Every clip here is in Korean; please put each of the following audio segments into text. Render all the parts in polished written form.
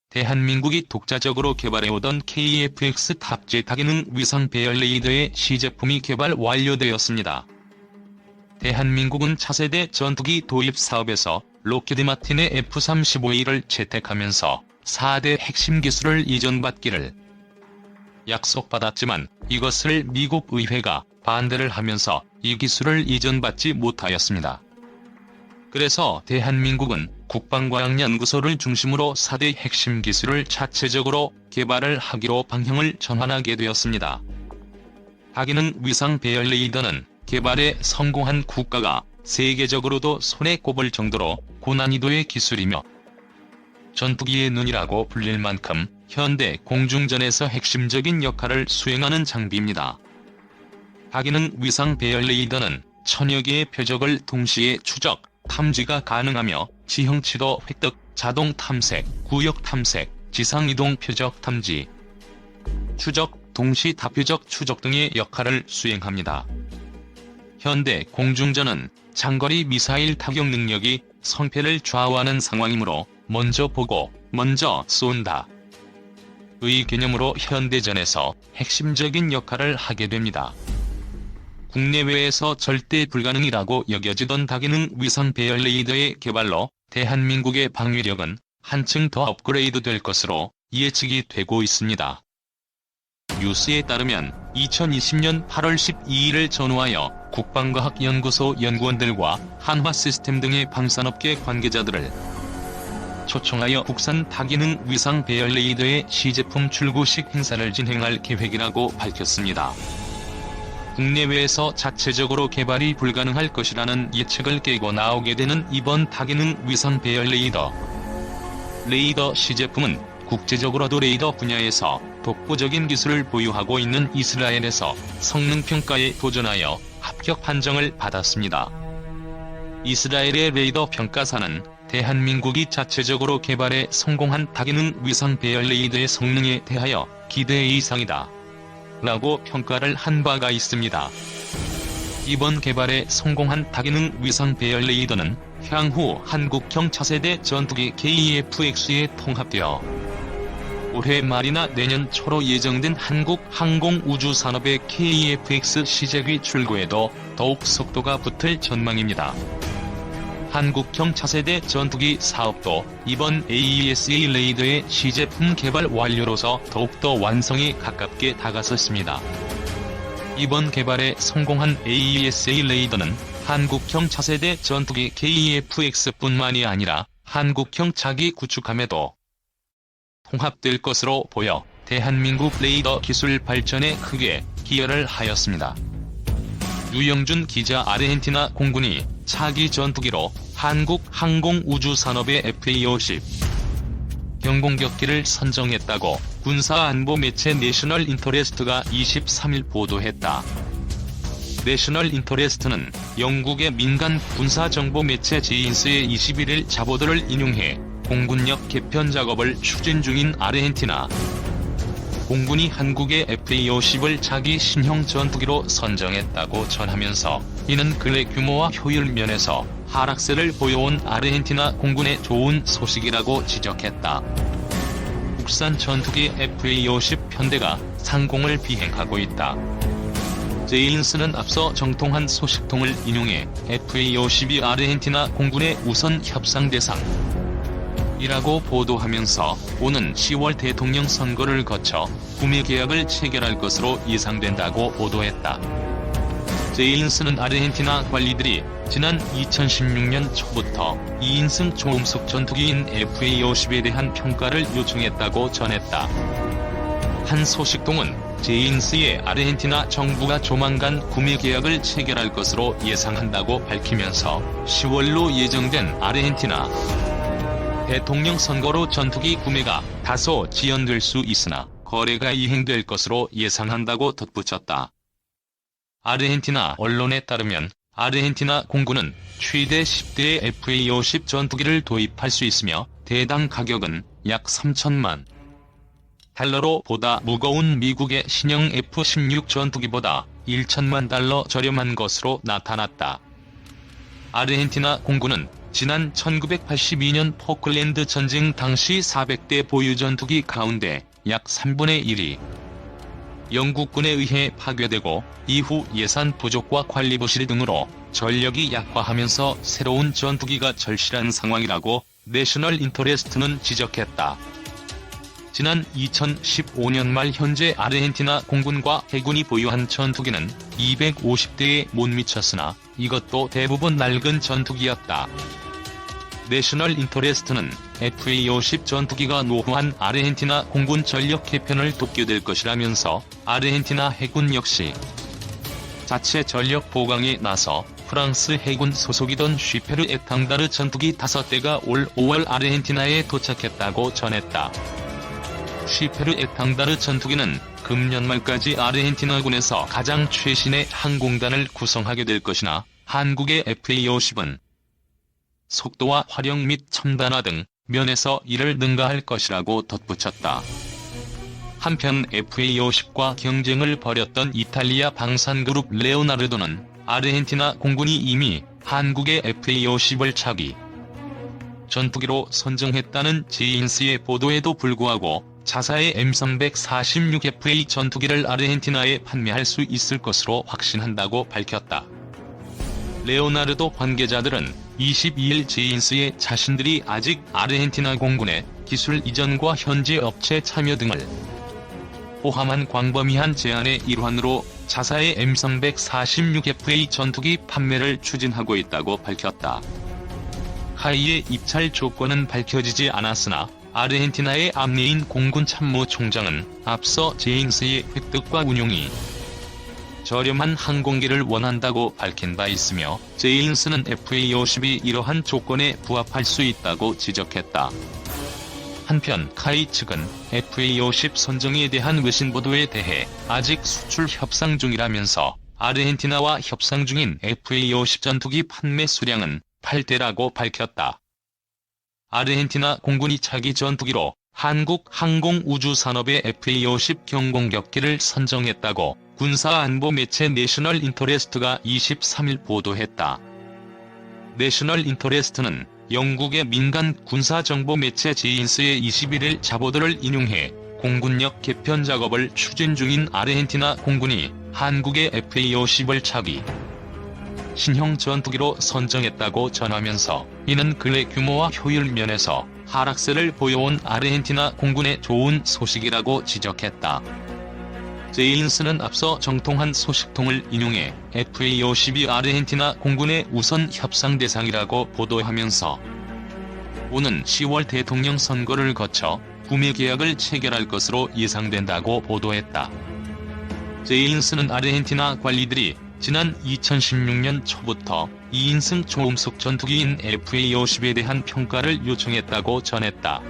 대한민국이 독자적으로 개발해오던 KF-X 탑재 다기능 위상 배열 레이더의 시제품이 개발 완료되었습니다. 대한민국은 차세대 전투기 도입 사업에서 록히드 마틴의 F-35A를 채택하면서 4대 핵심 기술을 이전받기를 약속받았지만 이것을 미국 의회가 반대를 하면서 이 기술을 이전받지 못하였습니다. 그래서 대한민국은 국방과학연구소를 중심으로 4대 핵심 기술을 자체적으로 개발을 하기로 방향을 전환하게 되었습니다. 다기능 위상 배열 레이더는 개발에 성공한 국가가 세계적으로도 손에 꼽을 정도로 고난이도의 기술이며 전투기의 눈이라고 불릴 만큼 현대 공중전에서 핵심적인 역할을 수행하는 장비입니다. 다기능 위상 배열 레이더는 천여 개의 표적을 동시에 추적, 탐지가 가능하며 지형치도 획득, 자동 탐색, 구역 탐색, 지상이동 표적 탐지, 추적, 동시 다표적 추적 등의 역할을 수행합니다. 현대 공중전은 장거리 미사일 타격 능력이 성패를 좌우하는 상황이므로 먼저 보고 먼저 쏜다 의 개념으로 현대전에서 핵심적인 역할을 하게 됩니다. 국내외에서 절대 불가능이라고 여겨지던 다기능 위상 배열 레이더의 개발로 대한민국의 방위력은 한층 더 업그레이드 될 것으로 예측이 되고 있습니다. 뉴스에 따르면 2020년 8월 12일을 전후하여 국방과학연구소 연구원들과 한화시스템 등의 방산업계 관계자들을 초청하여 국산 다기능 위상 배열 레이더의 시제품 출고식 행사를 진행할 계획이라고 밝혔습니다. 국내외에서 자체적으로 개발이 불가능할 것이라는 예측을 깨고 나오게 되는 이번 다기능 위상 배열 레이더. 레이더 시제품은 국제적으로도 레이더 분야에서 독보적인 기술을 보유하고 있는 이스라엘에서 성능평가에 도전하여 합격 판정을 받았습니다. 이스라엘의 레이더 평가사는 대한민국이 자체적으로 개발에 성공한 다기능 위상 배열 레이더의 성능에 대하여 기대 이상이다 라고 평가를 한 바가 있습니다. 이번 개발에 성공한 다기능 위상 배열 레이더는 향후 한국형 차세대 전투기 KF-X에 통합되어 올해 말이나 내년 초로 예정된 한국 항공우주산업의 KF-X 시제기 출고에도 더욱 속도가 붙을 전망입니다. 한국형 차세대 전투기 사업도 이번 AESA 레이더의 시제품 개발 완료로서 더욱더 완성에 가깝게 다가섰습니다. 이번 개발에 성공한 AESA 레이더는 한국형 차세대 전투기 KF-X뿐만이 아니라 한국형 차기 구축함에도 통합될 것으로 보여 대한민국 레이더 기술 발전에 크게 기여를 하였습니다. 유영준 기자. 아르헨티나 공군이 차기 전투기로 한국 항공우주산업의 FA-50 경공격기를 선정했다고 군사안보 매체 내셔널 인터레스트가 23일 보도했다. 내셔널 인터레스트는 영국의 민간 군사정보 매체 제인스의 21일 자보도를 인용해 공군력 개편 작업을 추진 중인 아르헨티나 공군이 한국의 FA-50을 차기 신형 전투기로 선정했다고 전하면서 이는 근래 규모와 효율 면에서 하락세를 보여온 아르헨티나 공군의 좋은 소식이라고 지적했다. 국산 전투기 FA-50 편대가 상공을 비행하고 있다. 제인스는 앞서 정통한 소식통을 인용해 FA-50이 아르헨티나 공군의 우선 협상 대상 이라고 보도하면서 오는 10월 대통령 선거를 거쳐 구매 계약을 체결할 것으로 예상된다고 보도했다. 제인스는 아르헨티나 관리들이 지난 2016년 초부터 2인승 초음속 전투기인 FA-50에 대한 평가를 요청했다고 전했다. 한 소식통은 제인스의 아르헨티나 정부가 조만간 구매 계약을 체결할 것으로 예상한다고 밝히면서 10월로 예정된 아르헨티나 대통령 선거로 전투기 구매가 다소 지연될 수 있으나 거래가 이행될 것으로 예상한다고 덧붙였다. 아르헨티나 언론에 따르면 아르헨티나 공군은 최대 10대의 FA-50 전투기를 도입할 수 있으며 대당 가격은 약 3천만 달러로 보다 무거운 미국의 신형 F-16 전투기보다 1천만 달러 저렴한 것으로 나타났다. 아르헨티나 공군은 지난 1982년 포클랜드 전쟁 당시 400대 보유 전투기 가운데 약 3분의 1이 영국군에 의해 파괴되고 이후 예산 부족과 관리 부실 등으로 전력이 약화하면서 새로운 전투기가 절실한 상황이라고 내셔널 인터레스트는 지적했다. 지난 2015년 말 현재 아르헨티나 공군과 해군이 보유한 전투기는 250대에 못 미쳤으나 이것도 대부분 낡은 전투기였다. 내셔널 인터레스트는 FA-50 전투기가 노후한 아르헨티나 공군 전력 개편을 돕게 될 것이라면서 아르헨티나 해군 역시 자체 전력 보강에 나서 프랑스 해군 소속이던 쉬페르 에탕다르 전투기 5대가 올 5월 아르헨티나에 도착했다고 전했다. 쉬페르 에탕다르 전투기는 금년 말까지 아르헨티나군에서 가장 최신의 항공단을 구성하게 될 것이나 한국의 FA-50은 속도와 활용 및 첨단화 등 면에서 이를 능가할 것이라고 덧붙였다. 한편 FA-50과 경쟁을 벌였던 이탈리아 방산그룹 레오나르도는 아르헨티나 공군이 이미 한국의 FA-50을 차기 전투기로 선정했다는 제인스의 보도에도 불구하고 자사의 M346FA 전투기를 아르헨티나에 판매할 수 있을 것으로 확신한다고 밝혔다. 레오나르도 관계자들은 22일 제인스의 자신들이 아직 아르헨티나 공군의 기술 이전과 현지 업체 참여 등을 포함한 광범위한 제안의 일환으로 자사의 M346FA 전투기 판매를 추진하고 있다고 밝혔다. 하이의 입찰 조건은 밝혀지지 않았으나 아르헨티나의 암리인 공군 참모총장은 앞서 제인스의 획득과 운용이 저렴한 항공기를 원한다고 밝힌 바 있으며 제인스는 FA-50이 이러한 조건에 부합할 수 있다고 지적했다. 한편 카이 측은 FA-50 선정에 대한 외신 보도에 대해 아직 수출 협상 중이라면서 아르헨티나와 협상 중인 FA-50 전투기 판매 수량은 8대라고 밝혔다. 아르헨티나 공군이 차기 전투기로 한국 항공우주산업의 FA-50 경공격기를 선정했다고 군사안보 매체 내셔널 인터레스트가 23일 보도했다. 내셔널 인터레스트는 영국의 민간 군사정보 매체 제인스의 21일 자보도를 인용해 공군력 개편 작업을 추진 중인 아르헨티나 공군이 한국의 FA-50을 차기 신형 전투기로 선정했다고 전하면서 이는 근래 규모와 효율 면에서 하락세를 보여온 아르헨티나 공군의 좋은 소식이라고 지적했다. 제인스는 앞서 정통한 소식통을 인용해 FA-50이 아르헨티나 공군의 우선 협상 대상이라고 보도하면서 오는 10월 대통령 선거를 거쳐 구매 계약을 체결할 것으로 예상된다고 보도했다. 제인스는 아르헨티나 관리들이 지난 2016년 초부터 2인승 초음속 전투기인 FA-50에 대한 평가를 요청했다고 전했다.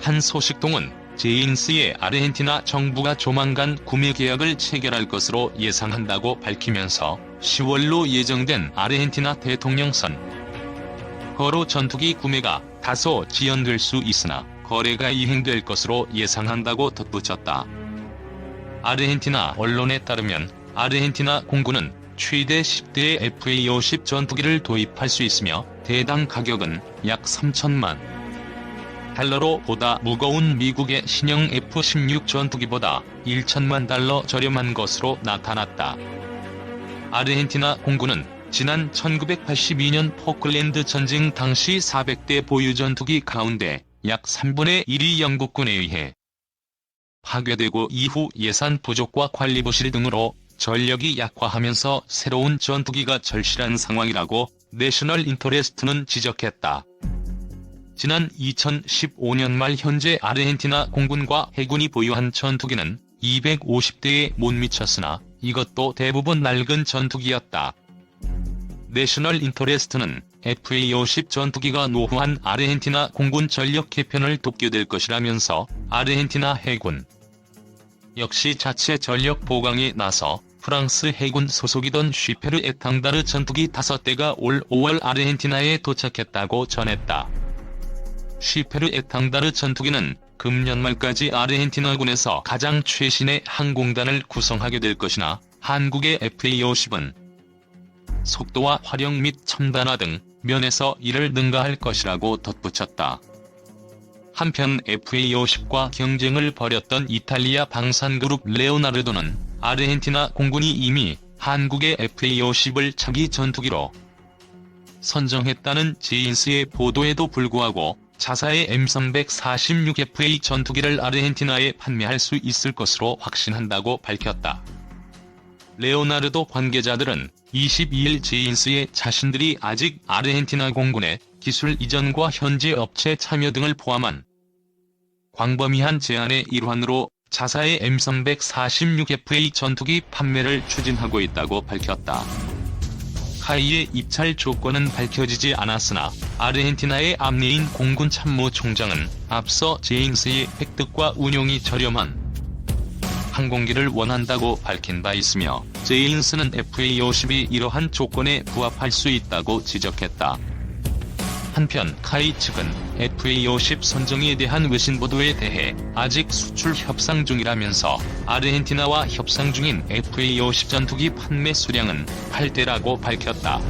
한 소식통은 제인스의 아르헨티나 정부가 조만간 구매 계약을 체결할 것으로 예상한다고 밝히면서 10월로 예정된 아르헨티나 대통령 선거로 전투기 구매가 다소 지연될 수 있으나 거래가 이행될 것으로 예상한다고 덧붙였다. 아르헨티나 언론에 따르면 아르헨티나 공군은 최대 10대의 FA-50 전투기를 도입할 수 있으며 대당 가격은 약 3천만 달러로 보다 무거운 미국의 신형 F-16 전투기보다 1천만 달러 저렴한 것으로 나타났다. 아르헨티나 공군은 지난 1982년 포클랜드 전쟁 당시 400대 보유 전투기 가운데 약 3분의 1이 영국군에 의해 파괴되고 이후 예산 부족과 관리 부실 등으로 전력이 약화하면서 새로운 전투기가 절실한 상황이라고 내셔널 인터레스트는 지적했다. 지난 2015년 말 현재 아르헨티나 공군과 해군이 보유한 전투기는 250대에 못 미쳤으나 이것도 대부분 낡은 전투기였다. 내셔널 인터레스트는 FA-50 전투기가 노후한 아르헨티나 공군 전력 개편을 돕게 될 것이라면서 아르헨티나 해군 역시 자체 전력 보강에 나서 프랑스 해군 소속이던 쉬페르 에탕다르 전투기 5대가 올 5월 아르헨티나에 도착했다고 전했다. 쉬페르 에탕다르 전투기는 금년 말까지 아르헨티나군에서 가장 최신의 항공단을 구성하게 될 것이나 한국의 FA-50은 속도와 활용 및 첨단화 등 면에서 이를 능가할 것이라고 덧붙였다. 한편 FA-50과 경쟁을 벌였던 이탈리아 방산그룹 레오나르도는 아르헨티나 공군이 이미 한국의 FA-50을 차기 전투기로 선정했다는 제인스의 보도에도 불구하고 자사의 M346FA 전투기를 아르헨티나에 판매할 수 있을 것으로 확신한다고 밝혔다. 레오나르도 관계자들은 22일 제인스의 자신들이 아직 아르헨티나 공군의 기술 이전과 현지 업체 참여 등을 포함한 광범위한 제안의 일환으로 자사의 M346FA 전투기 판매를 추진하고 있다고 밝혔다. 카이의 입찰 조건은 밝혀지지 않았으나 아르헨티나의 암리인 공군 참모총장은 앞서 제인스의 획득과 운용이 저렴한 항공기를 원한다고 밝힌 바 있으며 제인스는 FA-50이 이러한 조건에 부합할 수 있다고 지적했다. 한편 카이 측은 FA-50 선정에 대한 외신 보도에 대해 아직 수출 협상 중이라면서 아르헨티나와 협상 중인 FA-50 전투기 판매 수량은 8대라고 밝혔다.